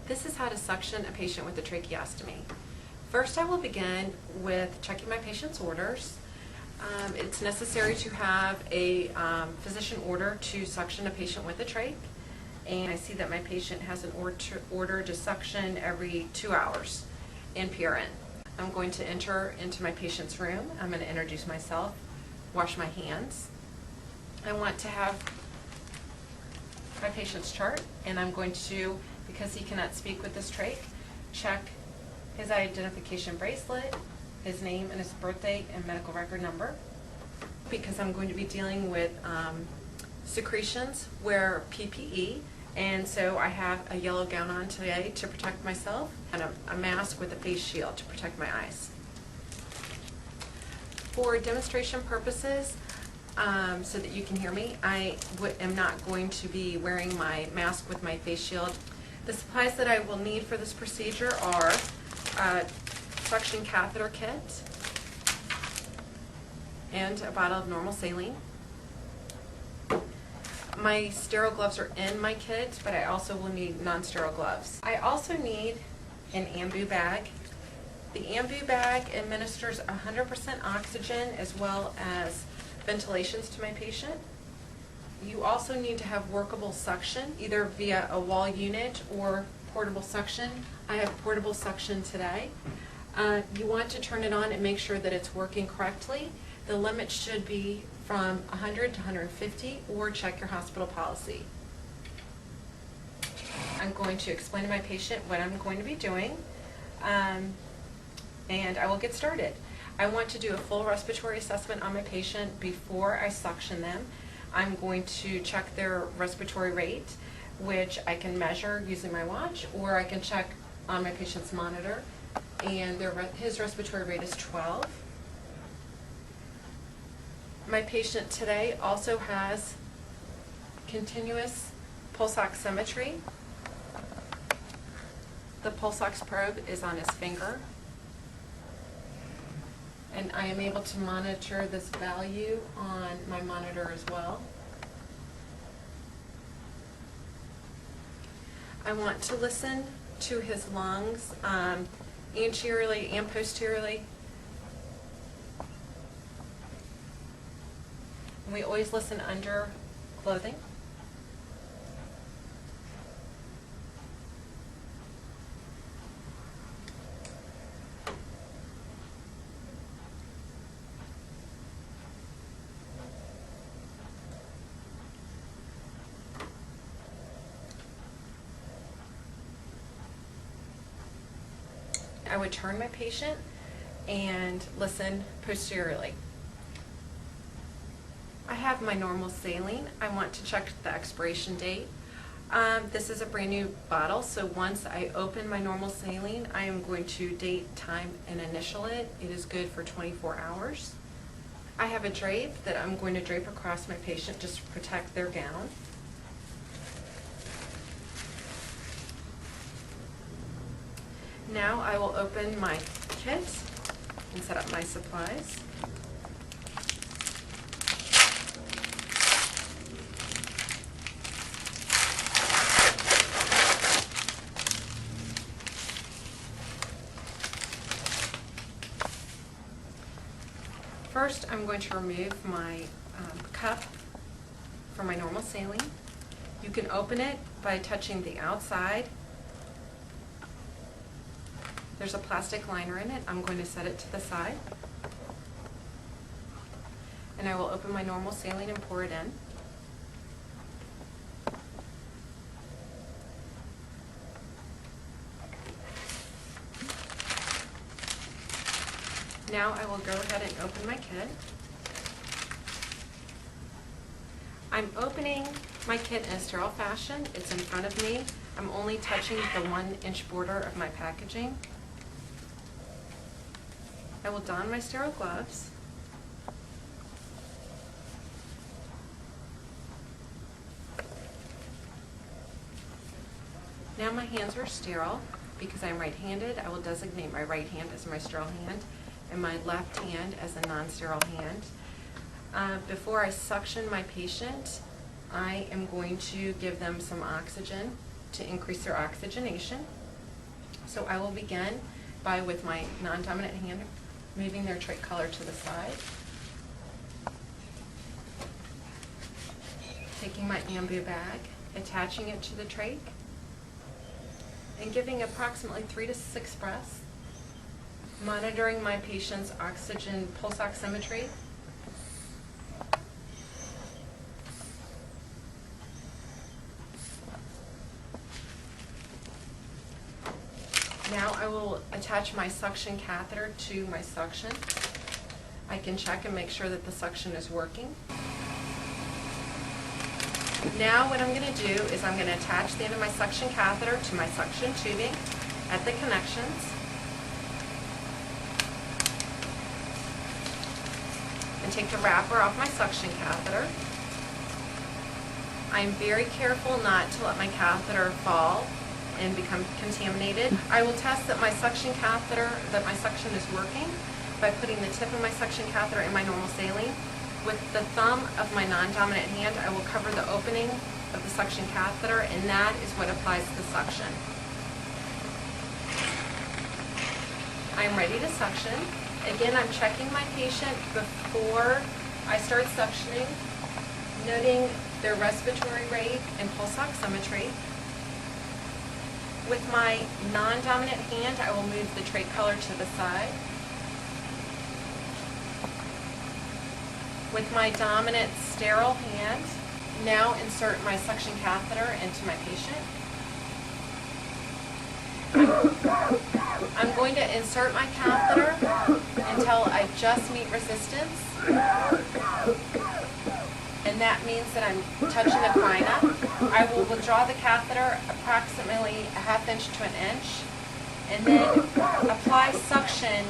This is how to suction a patient with a tracheostomy. First, I will begin with checking my patient's orders. It's necessary to have a physician order to suction a patient with a trach, and I see that my patient has an order to suction every 2 hours in PRN. I'm going to enter into my patient's room. I'm going to introduce myself, wash my hands. I want to have my patient's chart, and I'm going to, because he cannot speak with this trach, check his identification bracelet, his name and his birth date and medical record number. Because I'm going to be dealing with secretions, wear PPE, and so I have a yellow gown on today to protect myself and a mask with a face shield to protect my eyes. For demonstration purposes, so that you can hear me, I am not going to be wearing my mask with my face shield. The supplies that I will need for this procedure are a suction catheter kit and a bottle of normal saline. My sterile gloves are in my kit, but I also will need non-sterile gloves. I also need an ambu bag. The ambu bag administers 100% oxygen as well as ventilations to my patient. You also need to have workable suction, either via a wall unit or portable suction. I have portable suction today. You want to turn it on and make sure that it's working correctly. The limit should be from 100 to 150, or check your hospital policy. I'm going to explain to my patient what I'm going to be doing, and I will get started. I want to do a full respiratory assessment on my patient before I suction them. I'm going to check their respiratory rate, which I can measure using my watch, or I can check on my patient's monitor, and his respiratory rate is 12. My patient today also has continuous pulse oximetry. The pulse ox probe is on his finger, and I am able to monitor this value on my monitor as well. I want to listen to his lungs anteriorly and posteriorly. We always listen under clothing. I would turn my patient and listen posteriorly. I have my normal saline. I want to check the expiration date. This is a brand new bottle, so once I open my normal saline, I am going to date, time, and initial it. It is good for 24 hours. I have a drape that I'm going to drape across my patient just to protect their gown. Now I will open my kit and set up my supplies. First, I'm going to remove my cup from my normal saline. You can open it by touching the outside. There's a plastic liner in it. I'm going to set it to the side. And I will open my normal saline and pour it in. Now I will go ahead and open my kit. I'm opening my kit in a sterile fashion. It's in front of me. I'm only touching the 1-inch border of my packaging. I will don my sterile gloves. Now my hands are sterile. Because I'm right-handed, I will designate my right hand as my sterile hand and my left hand as a non-sterile hand. Before I suction my patient, I am going to give them some oxygen. to increase their oxygenation. So I will begin by, with my non-dominant hand, moving their trach collar to the side. Taking my ambu bag, attaching it to the trach, and giving approximately 3 to 6 breaths, monitoring my patient's oxygen pulse oximetry. Now I will attach my suction catheter to my suction. I can check and make sure that the suction is working. Now what I'm going to do is I'm going to attach the end of my suction catheter to my suction tubing at the connections. And take the wrapper off my suction catheter. I'm very careful not to let my catheter fall and become contaminated. I will test that my suction is working by putting the tip of my suction catheter in my normal saline. With the thumb of my non-dominant hand, I will cover the opening of the suction catheter, and that is what applies the suction. I'm ready to suction. Again, I'm checking my patient before I start suctioning, noting their respiratory rate and pulse oximetry. With my non-dominant hand, I will move the trach collar to the side. With my dominant sterile hand, now insert my suction catheter into my patient. I'm going to insert my catheter until I just meet resistance. And that means that I'm touching the carina. I will withdraw the catheter approximately a ½ inch to an inch, and then apply suction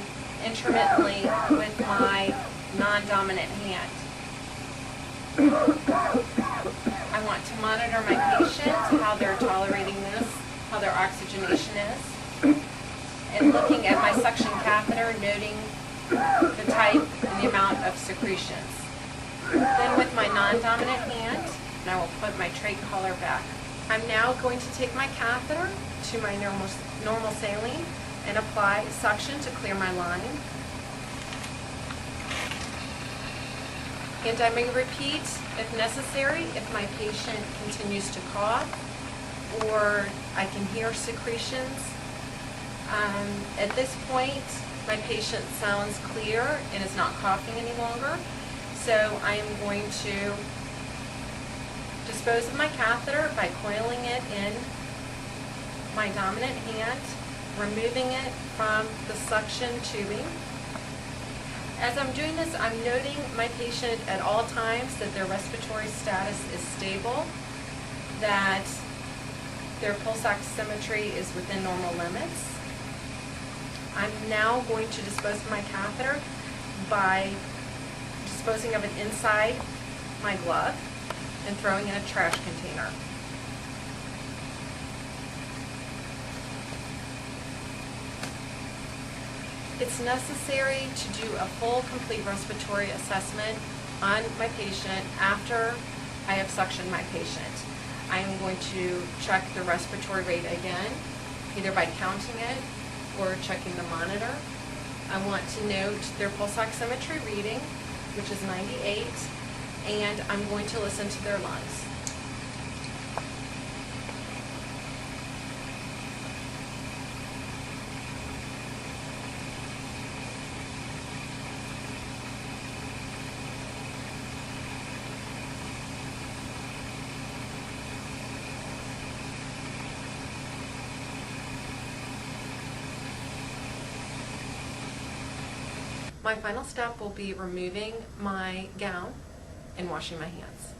intermittently with my non-dominant hand. I want to monitor my patient, how they're tolerating this, how their oxygenation is, and looking at my suction catheter, noting the type and the amount of secretions. Then with my non-dominant hand, I will put my trach collar back. I'm now going to take my catheter to my normal saline and apply suction to clear my line. And I may repeat if necessary if my patient continues to cough or I can hear secretions. At this point, my patient sounds clear and is not coughing any longer. So I am going to dispose of my catheter by coiling it in my dominant hand, removing it from the suction tubing. As I'm doing this, I'm noting my patient at all times that their respiratory status is stable, that their pulse oximetry is within normal limits. I'm now going to dispose of my catheter by disposing of it inside my glove and throwing in a trash container. It's necessary to do a full, complete respiratory assessment on my patient after I have suctioned my patient. I am going to check the respiratory rate again, either by counting it or checking the monitor. I want to note their pulse oximetry reading, which is 98, and I'm going to listen to their lungs. My final step will be removing my gown and washing my hands.